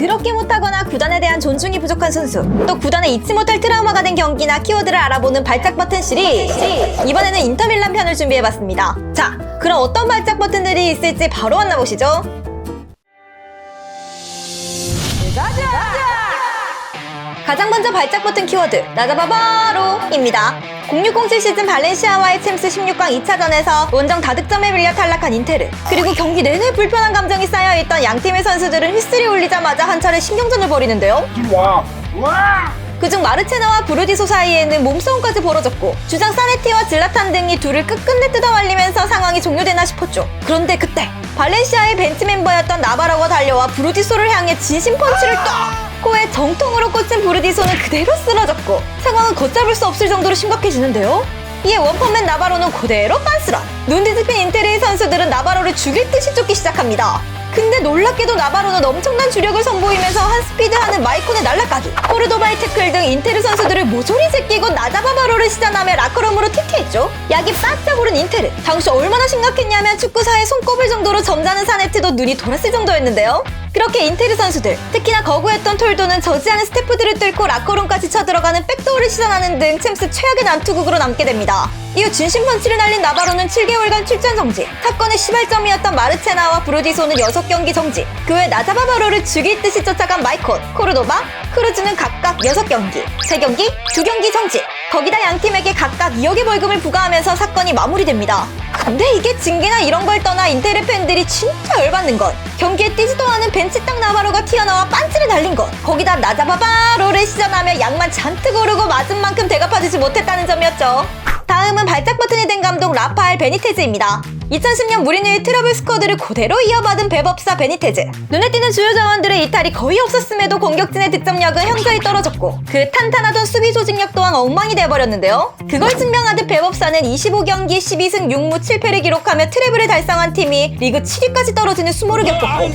드럽게 못하거나 구단에 대한 존중이 부족한 선수, 또 구단에 잊지 못할 트라우마가 된 경기나 키워드를 알아보는 발작 버튼 시리즈. 이번에는 인터밀란 편을 준비해봤습니다. 자, 그럼 어떤 발작 버튼들이 있을지 바로 만나보시죠. 가장 먼저 발작 버튼 키워드 나자바바로입니다. 0607 시즌 발렌시아와의 챔스 16강 2차전에서 원정 다득점에 밀려 탈락한 인테르, 그리고 경기 내내 불편한 감정이 쌓여있던 양팀의 선수들은 휘슬이 울리자마자 한 차례 신경전을 벌이는데요. 그중 마르체나와 브루디소 사이에는 몸싸움까지 벌어졌고, 주장 사네티와 질라탄 등이 둘을 끝끝내 뜯어말리면서 상황이 종료되나 싶었죠. 그런데 그때 발렌시아의 벤치 멤버였던 나바로가 달려와 브루디소를 향해 진심 펀치를 딱! 코에 정통으로 꽂힌 브루디소는 그대로 쓰러졌고, 상황은 걷잡을 수 없을 정도로 심각해지는데요. 이에 원펀맨 나바로는 그대로 빤스런. 눈 뒤집힌 인테르의 선수들은 나바로를 죽일 듯이 쫓기 시작합니다. 근데 놀랍게도 나바로는 엄청난 주력을 선보이면서 한 스피드하는 마이콘의 날라가기, 코르도바의 태클 등 인테르 선수들을 모조리 제끼고 나자바바로를 시전하며 라커룸으로 튀튀했죠. 약이 바짝 오른 인테르, 당시 얼마나 심각했냐면 축구사에 손꼽을 정도로 점잖은 사네트도 눈이 돌았을 정도였는데요. 그렇게 인테르 선수들, 특히나 거구했던 톨도는 저지하는 스태프들을 뚫고 라커룸까지 쳐들어가는 백도어를 시전하는 등 챔스 최악의 난투극으로 남게 됩니다. 이후 진심 펀치를 날린 나바로는 7개월간 출전 정지, 사건의 시발점이었던 마르체나와 브루디소는 6경기 정지, 그 외 나자바바로를 죽일 듯이 쫓아간 마이콘, 코르도바, 크루즈는 각각 6경기, 3경기, 2경기 정지, 거기다 양팀에게 각각 2억의 벌금을 부과하면서 사건이 마무리됩니다. 근데 이게 징계나 이런 걸 떠나 인테르 팬들이 진짜 열받는 건 경기에 뛰지도 않은 벤치 딱 나바로가 튀어나와 빤치를 날린 것, 거기다 나자바바로를 시전하며 양만 잔뜩 오르고 맞은 만큼 대갚아주지 못했다는 점이었죠. 다음은 발작 버튼이 된 감독 라파엘 베니테즈입니다. 2010년 무리뉴의 트러블 스쿼드를 그대로 이어받은 배법사 베니테즈. 눈에 띄는 주요 자원들의 이탈이 거의 없었음에도 공격진의 득점력은 현저히 떨어졌고, 그 탄탄하던 수비 조직력 또한 엉망이 돼버렸는데요. 그걸 증명하듯 배법사는 25경기 12승 6무 7패를 기록하며 트래블을 달성한 팀이 리그 7위까지 떨어지는 수모를 겪었고,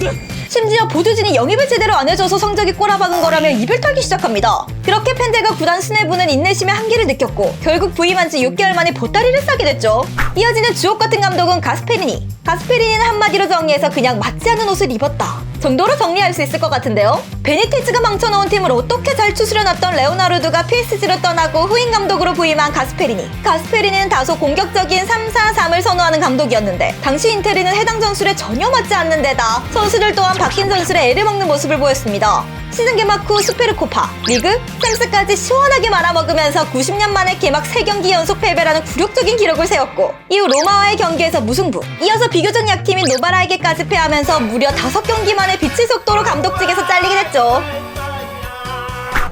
심지어 보조진이 영입을 제대로 안 해줘서 성적이 꼬라박은 거라며 입을 털기 시작합니다. 그렇게 팬들과 구단 수뇌부는 인내심의 한계를 느꼈고, 결국 부임한 지 6개월 만에 보따리를 싸게 됐죠. 이어지는 주옥 같은 감독은 가스페리니. 가스페리니는 한마디로 정리해서 그냥 맞지 않는 옷을 입었다 정도로 정리할 수 있을 것 같은데요. 베니테즈가 망쳐놓은 팀을 어떻게 잘 추스려놨던 레오나르도가 PSG로 떠나고 후임 감독으로 부임한 가스페리니. 가스페리니는 다소 공격적인 3-4-3을 선호하는 감독이었는데, 당시 인테르는 해당 전술에 전혀 맞지 않는 데다 선수들 또한 바뀐 전술에 애를 먹는 모습을 보였습니다. 시즌 개막 후 수페르코파, 리그, 챔스까지 시원하게 말아먹으면서 90년 만에 개막 3경기 연속 패배라는 굴욕적인 기록을 세웠고, 이후 로마와의 경기에서 무승부, 이어서 비교적 약팀인 노바라에게까지 패하면서 무려 5경기 만에 빛의 속도로 감독직에서 잘리게 됐죠.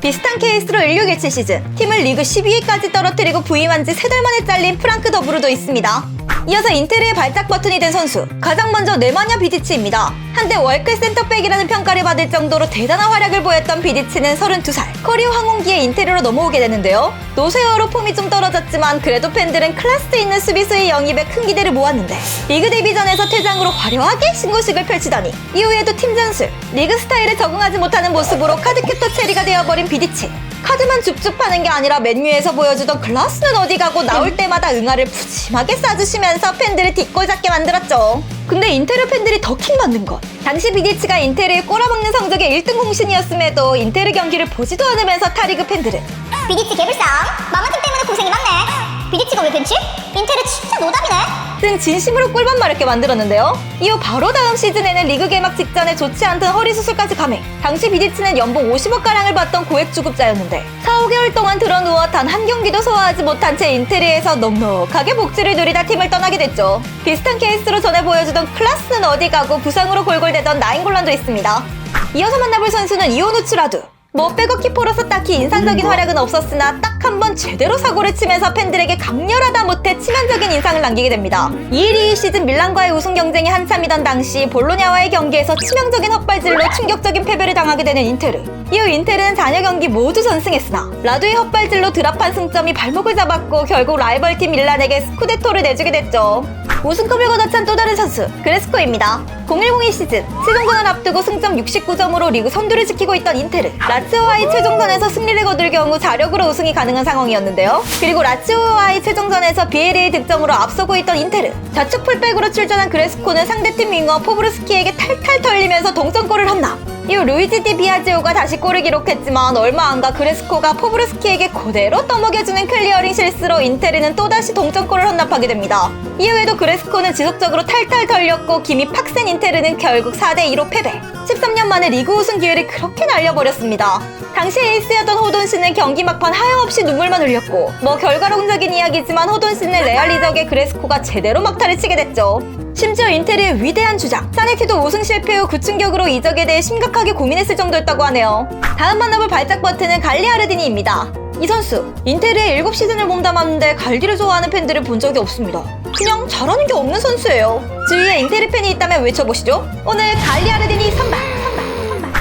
비슷한 케이스로 1617 시즌, 팀을 리그 12위까지 떨어뜨리고 부임한 지 3달 만에 잘린 프랑크 더브루도 있습니다. 이어서 인테르의 발작 버튼이 된 선수, 가장 먼저 네마냐 비디치입니다. 한때 월클 센터백이라는 평가를 받을 정도로 대단한 활약을 보였던 비디치는 32살, 커리어 황혼기에 인테르로 넘어오게 되는데요. 노쇠어로 폼이 좀 떨어졌지만 그래도 팬들은 클래스 있는 수비수의 영입에 큰 기대를 모았는데, 리그 데뷔전에서 퇴장으로 화려하게 신고식을 펼치더니 이후에도 팀 전술, 리그 스타일에 적응하지 못하는 모습으로 카드캐터 체리가 되어버린 비디치. 카드만 줍줍하는 게 아니라 맨유에서 보여주던 클라스는 어디 가고 나올 때마다 응아를 푸짐하게 쏴주시면서 팬들을 뒷골잡게 만들었죠. 근데 인테르 팬들이 더 킹받는 건, 당시 비디치가 인테르의 꼬라박는 성적의 1등 공신이었음에도 인테르 경기를 보지도 않으면서 타리그 팬들은 비디치 개불쌍, 마마팀 때문에 고생이 많네. 비디치가 왜 벤치? 인테르 진짜 노답이네. 등 진심으로 꿀밤 마렵게 만들었는데요. 이후 바로 다음 시즌에는 리그 개막 직전에 좋지 않던 허리 수술까지 감행. 당시 비디치는 연봉 50억가량을 받던 고액 주급자였는데 4-5개월 동안 드러누워 단 한 경기도 소화하지 못한 채 인테르에서 넉넉하게 복지를 누리다 팀을 떠나게 됐죠. 비슷한 케이스로 전에 보여주던 클라스는 어디 가고 부상으로 골골대던 나인골란도 있습니다. 이어서 만나볼 선수는 이오누츠라두. 백업 키퍼로서 딱히 인상적인 활약은 없었으나 딱 한 번 제대로 사고를 치면서 팬들에게 강렬하다 못해 치명적인 인상을 남기게 됩니다. 2-1-2 시즌 밀란과의 우승 경쟁이 한참이던 당시 볼로냐와의 경기에서 치명적인 헛발질로 충격적인 패배를 당하게 되는 인테르. 이후 인테르는 4여 경기 모두 전승했으나 라두의 헛발질로 드랍한 승점이 발목을 잡았고 결국 라이벌팀 밀란에게 스쿠데토를 내주게 됐죠. 우승컵을 거둬찬 또 다른 선수, 그레스코입니다. 0102 시즌, 최종전을 앞두고 승점 69점으로 리그 선두를 지키고 있던 인테르. 라츠오와의 최종전에서 승리를 거둘 경우 자력으로 우승이 가능한 상황이었는데요. 그리고 라츠오와의 최종전에서 비에리의 득점으로 앞서고 있던 인테르. 좌측 풀백으로 출전한 그레스코는 상대팀 윙어 포브르스키에게 탈탈 털리면서 동점골을 헌납. 이후 루이지 디 비아지오가 다시 골을 기록했지만 얼마 안가 그레스코가 포브르스키에게 그대로 떠먹여주는 클리어링 실수로 인테르는 또다시 동점골을 헌납하게 됩니다. 이후에도 그레스코는 지속적으로 탈탈 털렸고 기미 팍센 인테르는 결국 4대2로 패배. 13년 만에 리그 우승 기회를 그렇게 날려버렸습니다. 당시 에이스였던 호돈 씨는 경기 막판 하염없이 눈물만 흘렸고 결과론적인 이야기지만 호돈 씨는 레알 이적에 그레스코가 제대로 막타를 치게 됐죠. 심지어 인테르의 위대한 주장 사네티도 우승 실패 후 구충격으로 이적에 대해 심각하게 고민했을 정도였다고 하네요. 다음 만나볼 발작 버튼은 갈리아르디니입니다. 이 선수 인테르에 7시즌을 몸담았는데 갈디를 좋아하는 팬들을 본 적이 없습니다. 그냥 잘하는 게 없는 선수예요. 주위에 인테르 팬이 있다면 외쳐보시죠. 오늘 갈리아르디니 선발.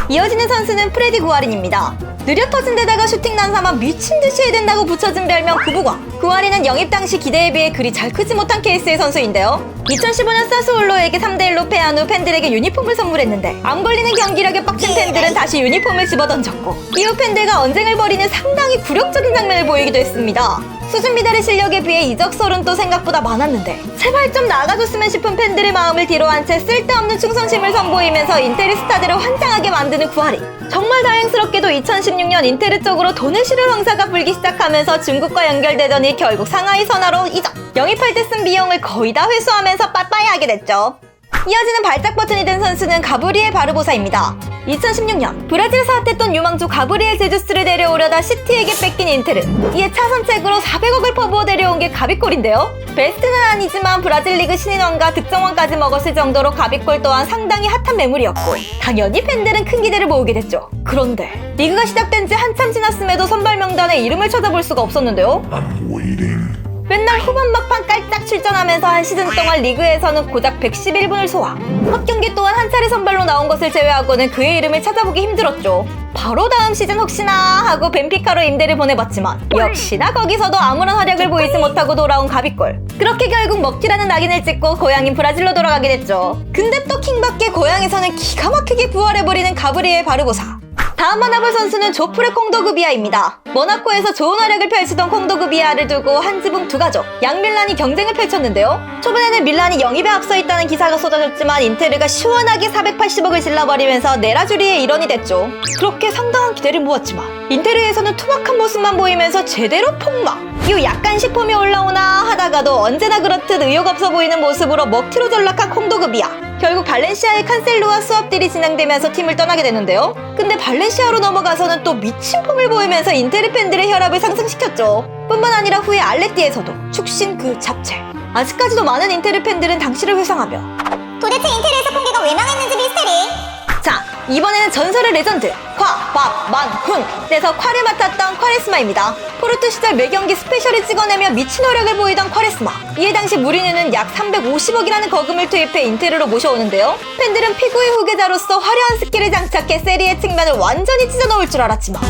이어지는 선수는 프레디 구아린입니다. 느려 터진 데다가 슈팅 난사만 미친듯이 해댄다고 붙여진 별명 구부광. 구아린은 영입 당시 기대에 비해 그리 잘 크지 못한 케이스의 선수인데요. 2015년 사스올로에게 3대1로 패한 후 팬들에게 유니폼을 선물했는데 안 걸리는 경기력에 빡친 팬들은 다시 유니폼을 집어던졌고 이후 팬들과 언쟁을 벌이는 상당히 굴욕적인 장면을 보이기도 했습니다. 수준 미달의 실력에 비해 이적설은 또 생각보다 많았는데 제발 좀 나가줬으면 싶은 팬들의 마음을 뒤로한 채 쓸데없는 충성심을 선보이면서 인테르 스타들을 환장하게 만드는 구아린. 정말 다행스럽게도 2016년 인테르 쪽으로 돈을 실을 황사가 불기 시작하면서 중국과 연결되더니 결국 상하이 선화로 이적. 영입할 때 쓴 비용을 거의 다 회수하면서 빠빠이 하게 됐죠. 이어지는 발작 버튼이 된 선수는 가브리엘 바르보사입니다. 2016년 브라질에서 핫했던 유망주 가브리엘 제주스를 데려오려다 시티에게 뺏긴 인테르. 이에 차선책으로 400억을 퍼부어 데려온 게 가비골인데요. 베스트는 아니지만 브라질 리그 신인왕과 득점왕까지 먹었을 정도로 가비골 또한 상당히 핫한 매물이었고 당연히 팬들은 큰 기대를 모으게 됐죠. 그런데 리그가 시작된 지 한참 지났음에도 선발 명단에 이름을 찾아볼 수가 없었는데요. 맨날 후반 막판 깔짝 출전하면서 한 시즌 동안 리그에서는 고작 111분을 소화. 첫 경기 또한 한 차례 선발로 나온 것을 제외하고는 그의 이름을 찾아보기 힘들었죠. 바로 다음 시즌 혹시나 하고 벤피카로 임대를 보내봤지만 역시나 거기서도 아무런 활약을 보이지 못하고 돌아온 가비골. 그렇게 결국 먹튀라는 낙인을 찍고 고향인 브라질로 돌아가게 됐죠. 근데 또 킹밖에 고향에서는 기가 막히게 부활해버리는 가브리엘 바르보사. 다음 만나볼 선수는 조프레 콩도그비아입니다. 모나코에서 좋은 활약을 펼치던 콩도그비아를 두고 한 지붕 두 가족 양밀란이 경쟁을 펼쳤는데요. 초반에는 밀란이 영입에 앞서 있다는 기사가 쏟아졌지만 인테르가 시원하게 480억을 질러버리면서 네라주리의 일원이 됐죠. 그렇게 상당한 기대를 모았지만 인테르에서는 투박한 모습만 보이면서 제대로 폭망. 이후 약간씩 폼이 올라오나 하다가도 언제나 그렇듯 의욕 없어 보이는 모습으로 먹튀로 전락한 콩도그비아. 결국 발렌시아의 칸셀루와 수업들이 진행되면서 팀을 떠나게 되는데요. 근데 발렌시아로 넘어가서는 또 미친 폼을 보이면서 인테르 팬들의 혈압을 상승시켰죠. 뿐만 아니라 후에 알레띠에서도 축신 그 잡채. 아직까지도 많은 인테르 팬들은 당시를 회상하며 도대체 인테르에서 콩게가 왜 망했는지 미스테리. 자, 이번에는 전설의 레전드 콰밥만훈에서 콰를 맡았던 콰레스마입니다. 포르투 시절 매경기 스페셜을 찍어내며 미친 활약을 보이던 콰레스마. 이에 당시 무리뉴는 약 350억이라는 거금을 투입해 인테르로 모셔오는데요. 팬들은 피구의 후계자로서 화려한 스킬을 장착해 세리의 측면을 완전히 찢어놓을 줄 알았지만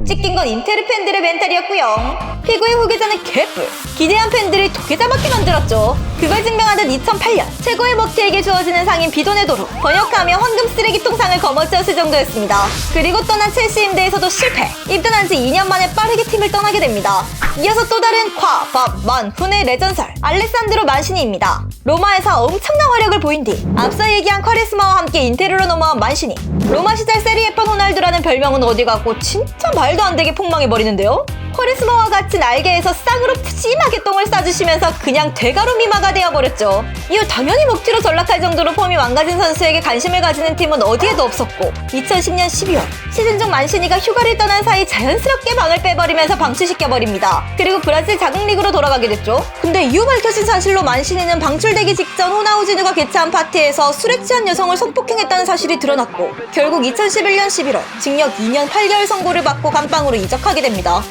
찍힌 건 인테르 팬들의 멘탈이었고요. 피구의 후계자는 개뿔. 기대한 팬들을 도개잡았게 만들었죠. 그걸 증명하듯 2008년 최고의 먹튀에게 주어지는 상인 비돈의 도루, 번역하며 황금 쓰레기통상을 거머쥐었을 정도였습니다. 그리고 떠난 첼시 임대에서도 실패. 입단한 지 2년 만에 빠르게 팀을 떠나게 됩니다. 이어서 또 다른 콰밥만훈의 레전설 알레산드로 만시니입니다. 로마에서 엄청난 활약을 보인 뒤 앞서 얘기한 콰레스마와 함께 인테르로 넘어온 만시니. 로마 시절 세리에판 호날두라는 별명은 어디 갔고 진짜 말도 안 되게 폭망해버리는데요. 콰레스마와 같이 날개에서 쌍으로 푸짐하게 똥을 싸주시면서 그냥 대가로 미마가 되어버렸죠. 이후 당연히 먹튀로 전락할 정도로 폼이 망가진 선수에게 관심을 가지는 팀은 어디에도 없었고 2010년 12월 시즌 중 만시니가 휴가를 떠난 사이 자연스럽게 방을 빼버리면서 방출시켜버립니다. 그리고 브라질 자국 리그로 돌아가게 됐죠. 근데 이후 밝혀진 사실로 만시니는 방출되기 직전 호나우지누가 개최한 파티에서 술에 취한 여성을 성폭행했다는 사실이 드러났고 결국 2011년 11월 징역 2년 8개월 선고를 받고 감방으로 이적하게 됩니다.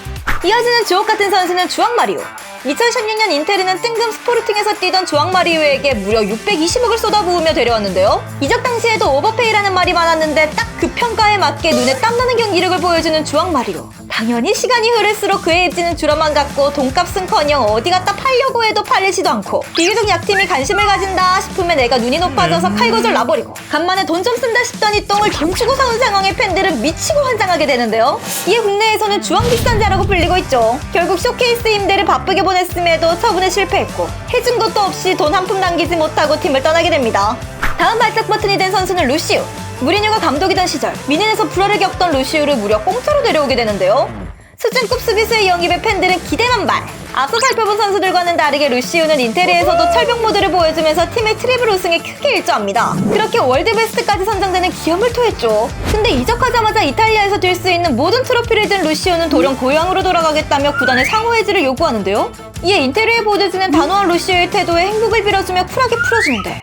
이어지는 주옥같은 선수는 주앙마리오. 2016년 인테르는 뜬금 스포르팅에서 뛰던 주앙마리오에게 무려 620억을 쏟아부으며 데려왔는데요. 이적 당시에도 오버페이라는 말이 많았는데 딱 그 평가에 맞게 눈에 땀나는 경기력을 보여주는 주앙마리오. 당연히 시간이 흐를수록 그의 입지는 줄어만 갔고 돈값은커녕 어디 갖다 팔려고 해도 팔리지도 않고 비교적 약팀이 관심을 가진다 싶으면 애가 눈이 높아져서 칼거절 놔버리고 간만에 돈 좀 쓴다 싶더니 똥을 돈 주고 사온 상황에 팬들은 미치고 환장하게 되는데요. 이에 국내에서는 주황 뒷산자라고 불리고 있죠. 결국 쇼케이스 임대를 바쁘게 보냈음에도 처분에 실패했고 해준 것도 없이 돈 한 푼 남기지 못하고 팀을 떠나게 됩니다. 다음 발작 버튼이 된 선수는 루시우. 무리뉴가 감독이던 시절 미넨에서 불화를 겪던 루시우를 무려 공짜로 데려오게 되는데요. 수준급 수비수의 영입에 팬들은 기대만발. 앞서 살펴본 선수들과는 다르게 루시우는 인테리에서도 철벽 모드를 보여주면서 팀의 트리플 우승에 크게 일조합니다. 그렇게 월드베스트까지 선정되는 기염을 토했죠. 근데 이적하자마자 이탈리아에서 들 수 있는 모든 트로피를 든 루시우는 돌연 고향으로 돌아가겠다며 구단의 상호 해지를 요구하는데요. 이에 인테리에 보드즈는 단호한 루시우의 태도에 행복을 빌어주며 쿨하게 풀어주는데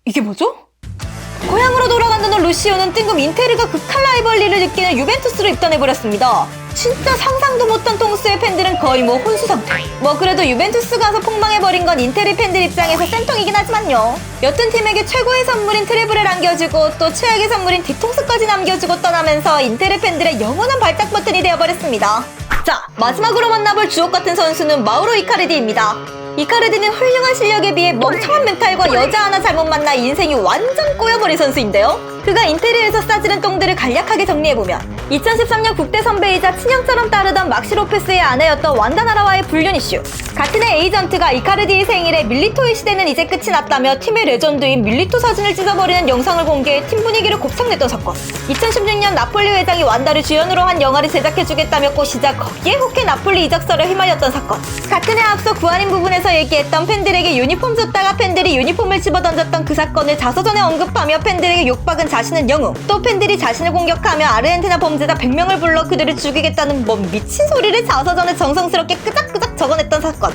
이게 뭐죠? 고향으로 돌아간다는 루시오는 뜬금 인테르가 극한 라이벌리를 느끼는 유벤투스로 입단해버렸습니다. 진짜 상상도 못한 통수의 팬들은 거의 뭐 혼수 상태. 뭐 그래도 유벤투스 가서 폭망해버린 건 인테르 팬들 입장에서 쌤통이긴 하지만요. 여튼 팀에게 최고의 선물인 트래블을 안겨주고 또 최악의 선물인 뒤통수까지 남겨주고 떠나면서 인테르 팬들의 영원한 발작 버튼이 되어버렸습니다. 자, 마지막으로 만나볼 주옥같은 선수는 마우로 이카르디입니다. 이카르디는 훌륭한 실력에 비해 멍청한 멘탈과 여자 하나 잘못 만나 인생이 완전 꼬여버린 선수인데요. 그가 인테리어에서 싸지른 똥들을 간략하게 정리해보면 2013년 국대 선배이자 친형처럼 따르던 막시 로페스의 아내였던 완다나라와의 불륜 이슈, 같은 해 에이전트가 이카르디의 생일에 밀리토의 시대는 이제 끝이 났다며 팀의 레전드인 밀리토 사진을 찢어버리는 영상을 공개해 팀 분위기를 곱창냈던 사건, 2016년 나폴리 회장이 완다를 주연으로 한 영화를 제작해주겠다며 꼬시자 거기에 혹해 나폴리 이적설에 휘말렸던 사건, 같은 해 앞서 구한인 부분에서 얘기했던 팬들에게 유니폼 줬다가 팬들이 유니폼을 집어던졌던 그 사건을 자서전에 언급하며 팬들에게 욕박은 자신은 영웅, 또 팬들이 자신을 공격하며 아르헨티나 범죄자 100명을 불러 그들을 죽이겠다는 뭔 미친 소리를 자서전에 정성스럽게 끄적끄적 적어냈던 사건.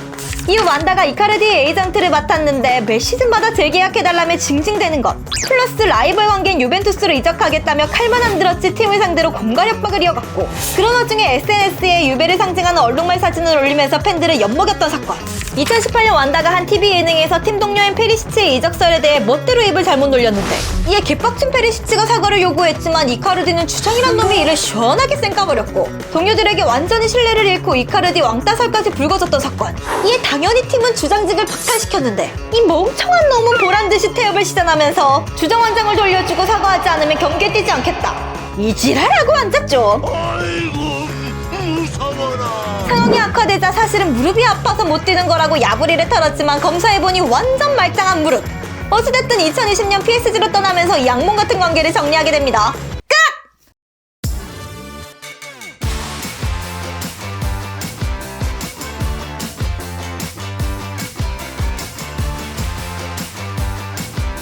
이후 완다가 이카르디의 에이전트를 맡았는데 매 시즌마다 재계약해달라며 징징대는 것, 플러스 라이벌 관계인 유벤투스로 이적하겠다며 칼만 안 들었지 팀을 상대로 공갈 협박을 이어갔고, 그런 와중에 SNS에 유배를 상징하는 얼룩말 사진을 올리면서 팬들을 엿먹였던 사건. 2018년 완다가 한 TV 예능에서 팀 동료인 페리시치의 이적설에 대해 멋대로 입을 잘못 놀렸는데, 이에 개빡친 페리시치가 사과를 요구했지만 이카르디는 주장이란 놈이 이를 시원하게 쌩까버렸고, 동료들에게 완전히 신뢰를 잃고 이카르디 왕따설까지 불거졌던 사건. 이에 당연히 팀은 주장직을 박탈시켰는데, 이 멍청한 놈은 보란듯이 태엽을 시전하면서 주정원장을 돌려주고 사과하지 않으면 경기에 뛰지 않겠다, 이 지랄하고 앉았죠. 아이고 무서워라. 상황이 악화되자 사실은 무릎이 아파서 못 뛰는 거라고 야부리를 털었지만 검사해보니 완전 말짱한 무릎. 어찌됐든 2020년 PSG로 떠나면서 이 악몽 같은 관계를 정리하게 됩니다.